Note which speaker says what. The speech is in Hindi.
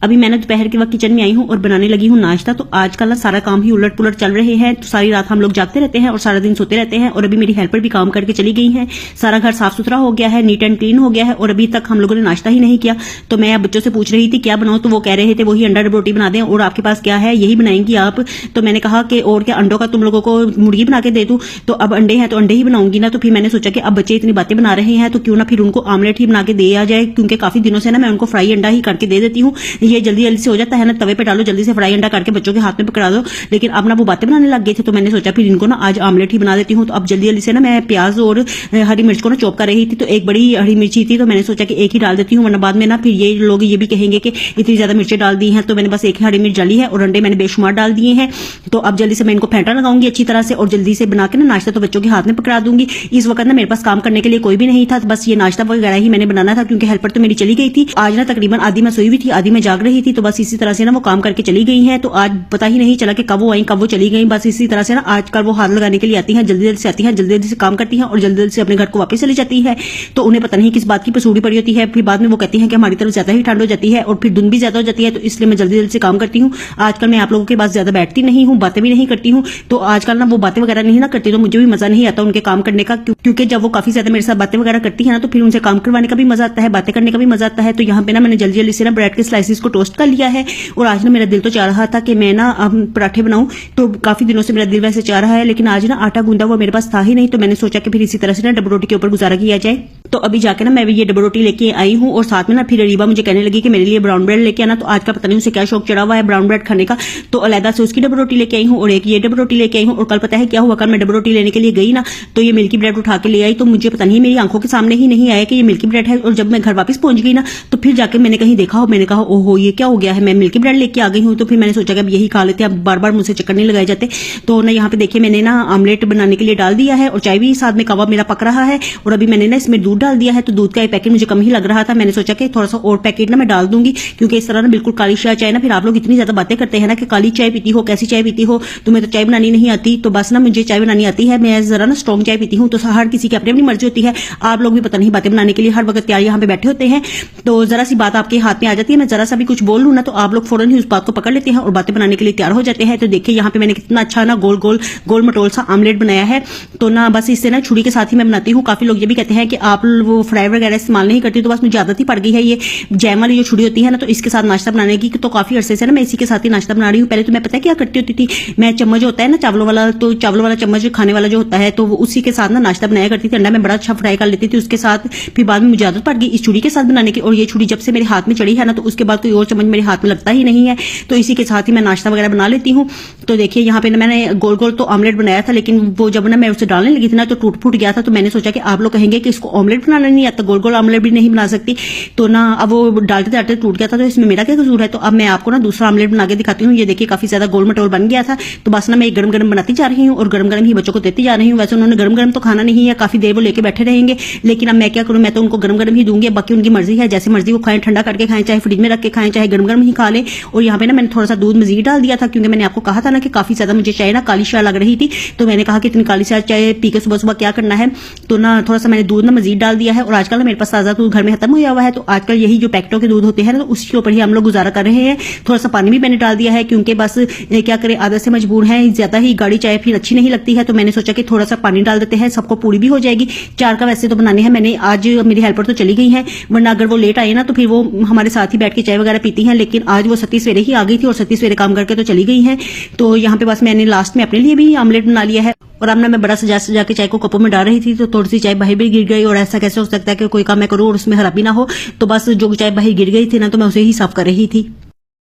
Speaker 1: अभी मैंने दोपहर के वक्त किचन में आई हूँ और बनाने लगी हूँ नाश्ता। तो आजकल ना सारा काम ही उलट पुलट चल रहे हैं, तो सारी रात हम लोग जागते रहते हैं और सारा दिन सोते रहते हैं। और अभी मेरी हेल्पर भी काम करके चली गई हैं, सारा घर साफ सुथरा हो गया है, नीट एंड क्लीन हो गया है और अभी तक हम लोगों ने नाश्ता ही नहीं किया। तो मैं बच्चों से पूछ रही थी क्या बनाऊं, तो वो कह रहे थे वही अंडा रोटी बना दें। और आपके पास क्या है, यही बनाएंगी आप? तो मैंने कहा कि और क्या, अंडों का तुम लोगों को मुर्गी बना के दे दूं? तो अब अंडे हैं तो अंडे ही बनाऊंगी ना। तो फिर मैंने सोचा कि अब बच्चे इतनी बातें बना रहे हैं तो क्यों ना फिर उनको आमलेट ही बना के दे आ जाए, क्योंकि काफी दिनों से ना मैं उनको फ्राई अंडा ही करके दे देती हूँ। ये जल्दी जल्दी से हो जाता है ना, तवे पे डालो जल्दी से फ्राई अंडा करके बच्चों के हाथ में पकड़ा दो। लेकिन अब ना वो बातें बनाने लग गए थे, तो मैंने सोचा फिर इनको ना आज आमलेट ही बना देती हूँ। तो अब जल्दी जल्दी से ना मैं प्याज और हरी मिर्च को ना चॉप कर रही थी, तो एक बड़ी हरी मिर्ची थी तो मैंने सोचा कि एक ही डाल देती हूँ, वरना बाद में ना फिर ये लोग ये भी कहेंगे कि इतनी ज्यादा मिर्चें डाल दी हैं। तो मैंने बस एक ही हरी मिर्च डाली है और अंडे मैंने बेशुमार डाल दिए हैं। तो अब जल्दी से मैं इनको फेंटा लगाऊंगी अच्छी तरह से और जल्दी से बना के ना नाश्ता तो बच्चों के हाथ में पकड़ा दूंगी। इस वक्त ना मेरे पास काम करने के लिए कोई भी नहीं था, बस ये नाश्ता वगैरह ही मैंने बनाना था, क्योंकि हेल्पर तो मेरी चली गई थी। आज ना तकरीबन आधी मैं सोई हुई थी, आधी मैं जाग रही थी। तो बस इसी तरह से ना वो काम करके चली गई हैं। तो आज पता ही नहीं चला कि कब वो आई कब वो चली गई। बस इसी तरह से ना आजकल वो हाथ लगाने के लिए आती हैं, जल्दी जल्दी से आती हैं, जल्दी जल्दी से काम करती हैं और जल्दी जल्दी से अपने घर को वापस चली जाती है। तो उन्हें पता नहीं किस बात की पसूड़ी पड़ी होती है। फिर बाद में वो कहती हैं कि हमारी तरफ ज्यादा ही ठंड हो जाती है और फिर धुंध भी ज्यादा हो जाती है, तो इसलिए मैं जल्दी जल्दी से काम करती हूँ। आजकल मैं आप लोगों के पास ज्यादा बैठती नहीं हूँ, बातें भी नहीं करती हूँ। तो आजकल ना वो बातें वगैरह नहीं ना करती, तो मुझे भी मजा नहीं आता उनके काम करने का, क्योंकि जब वो काफी ज्यादा मेरे साथ बातें वगैरह करती है ना, तो फिर उनसे काम करवाने का भी मजा आता है, बातें करने का भी मजा आता है। तो यहाँ पे ना मैंने जल्दी जल्दी से ना ब्रेड के स्लाइसेस को टोस्ट कर लिया है। और आज ना मेरा दिल तो चाह रहा था कि मैं ना पराठे बनाऊं, तो काफी दिनों से मेरा दिल वैसे चाह रहा है, लेकिन आज ना आटा गूंदा हुआ मेरे पास था ही नहीं। तो मैंने सोचा कि फिर इसी तरह से ना डबल रोटी के ऊपर गुजारा किया जाए। तो अभी जाके ना मैं ये डबल रोटी लेके आई हूँ और साथ में ना फिर रीबा मुझे कहने लगी कि मेरे लिए ब्राउन ब्रेड लेके आना। तो आज का पता नहीं उसे क्या शौक चढ़ा हुआ है ब्राउन ब्रेड खाने का, तो अलहदा से उसकी डबल रोटी लेके आई हूँ और एक ये डबल रोटी लेके आई हूँ। और कल पता है क्या हुआ, कल मैं डबल रोटी लेने के लिए गई ना, तो ये मिल्की ब्रेड उठा के ले आई, तो मुझे पता नहीं मेरी आंखों के सामने ही नहीं आया कि ये मिल्की ब्रेड है। और जब मैं घर वापस पहुंच गई ना, तो फिर जाके मैंने कहीं देखा हो, मैंने कहा ओहो ये क्या हो गया है, मैं मिल्की ब्रेड लेके आ गई हूँ। तो फिर मैंने सोचा कि अब यही खा लेते हैं, अब बार बार मुझसे चक्कर नहीं लगाए जाते। तो ना यहाँ पे देखिए मैंने ना आमलेट बनाने के लिए डाल दिया है और चाय भी साथ में, कबाब मेरा पक रहा है। और अभी मैंने ना इसमें दूध डाल दिया है, तो दूध का पैकेट मुझे कम ही लग रहा था, मैंने सोचा कि थोड़ा सा और पैकेट ना मैं डाल दूंगी, क्योंकि इस तरह ना बिल्कुल काली चाय ना, फिर आप लोग इतनी ज्यादा बातें करते हैं ना कि काली चाय पीती हो, कैसी चाय पीती हो, तुम्हें तो चाय बनानी नहीं आती। तो बस ना मुझे चाय बनानी आती है, मैं जरा ना स्ट्रॉन्ग चाय पीती हूँ। तो हर किसी की अपनी अपनी मर्जी होती है, आप लोग भी पता नहीं बातें बनाने के लिए हर वक्त तैयार यहाँ पे बैठे होते हैं। तो जरा सी बात आपके हाथ में आ जाती है, मैं जरा सा भी कुछ बोल लूं ना, तो आप लोग फौरन ही उस बात को पकड़ लेते हैं और बातें बनाने के लिए तैयार हो जाते हैं। तो देखिए यहाँ पे मैंने कितना अच्छा ना गोल गोल गोल मटोल सा आमलेट बनाया है। तो ना बस इससे ना छुरी के साथ ही मैं बनाती हूँ। काफी लोग ये भी कहते हैं कि आप वो फ्राई वगैरह इस्तेमाल नहीं करती, तो बस मुझे आदत ही पड़ गई है ये जैम वाली जो छुरी होती है ना, तो इसके साथ नाश्ता बनाने की। तो काफी अरसे से ना मैं इसी के साथ ही नाश्ता बना रही हूँ। पहले तो मैं पता है क्या करती होती थी, मैं चम्मच होता है ना चावलों वाला, तो चावलों वाला चम्मच खाने वाला जो होता है, तो उसी के साथ ना नाश्ता बनाया करती थी। अंडा मैं बड़ा अच्छा फ्राई कर लेती थी उसके साथ। फिर बाद में मुझे आदत पड़ गई इस छुरी के साथ बनाने की, और ये छुरी जब से मेरे हाथ में चढ़ी है ना, तो उसके बाद कोई और चम्मच मेरे हाथ में लगता ही नहीं है। तो इसी के साथ ही मैं नाश्ता वगैरह बना लेती हूँ। तो देखिए यहाँ पे मैंने गोल गोल तो ऑमलेट बनाया था, लेकिन वो जब ना मैं उसे डालने लगी थी ना, तो टूट फूट गया था। तो मैंने सोचा कि आप लोग कहेंगे कि इसको ऑमलेट बनाना नहीं आता, गोल गोल ऑमलेट भी नहीं बना सकती। तो ना अब वो डालते डालते टूट गया था, तो इसमें मेरा क्या कसूर है। तो अब मैं आपको ना दूसरा ऑमलेट बना के दिखाती हूँ। ये देखिए काफी ज्यादा गोल मटोल बन गया था। तो बस ना मैं गरम गरम बनाती जा रही हूँ और गरम गरम ही बच्चों को देती जा रही हूँ। वैसे उन्होंने गरम गरम तो खाना नहीं है, काफी देर वो लेके बैठे रहेंगे, लेकिन अब मैं क्या करूँ, मैं तो उनको गरम गरम ही दूंगी। बाकी उनकी मर्जी है, जैसे मर्जी वो खाएं, ठंडा करके खाएं, चाहे फ्रिज में रख के खाएं, चाहे गरम गरम ही खा ले। और यहाँ पे ना मैंने थोड़ा सा दूध मजीद डाल दिया था, क्योंकि मैंने आपको कहा था ना कि काफी ज्यादा मुझे चाय ना काली चाय लग रही थी। तो मैंने कहा कि इतनी काली चाय पी के सुबह सुबह क्या करना है। तो ना थोड़ा सा मैंने दूध ना मजीद डाल दिया है। और आजकल ना मेरे पास ताजा दूध घर में खत्म हुआ है, तो आजकल यही जो पैकेटों के दूध होते हैं ना, तो उसके ऊपर ही हम लोग गुजारा कर रहे हैं। थोड़ा सा पानी भी मैंने डाल दिया है, क्योंकि बस क्या करें, आदत से मजबूर है, ज्यादा ही गाढ़ी चाय फिर अच्छी नहीं लगती है। तो मैंने सोचा कि थोड़ा सा पानी डाल देते हैं, सबको पूरी भी हो जाएगी। 4 का वैसे तो बनाने हैं मैंने, आज मेरी हेल्पर तो चली गई है, वरना अगर वो लेट आए ना, तो फिर वो हमारे साथ ही बैठ के चाय वगैरह पीती हैं। लेकिन आज वो सती सवेरे ही आ गई थी और सती सवेरे काम करके तो चली गई है। तो यहाँ पे बस मैंने लास्ट में अपने लिए भी आमलेट बना लिया है। और अब ना मैं बड़ा सजा सजा के चाय को कपों में डाल रही थी, तो थोड़ी सी चाय बाहर भी गिर गई। और ऐसा कैसे हो सकता है कि कोई काम मैं करूं और उसमें खराबी ना हो। तो बस जो चाय बाहर गिर गई थी ना, तो मैं उसे ही साफ कर रही थी।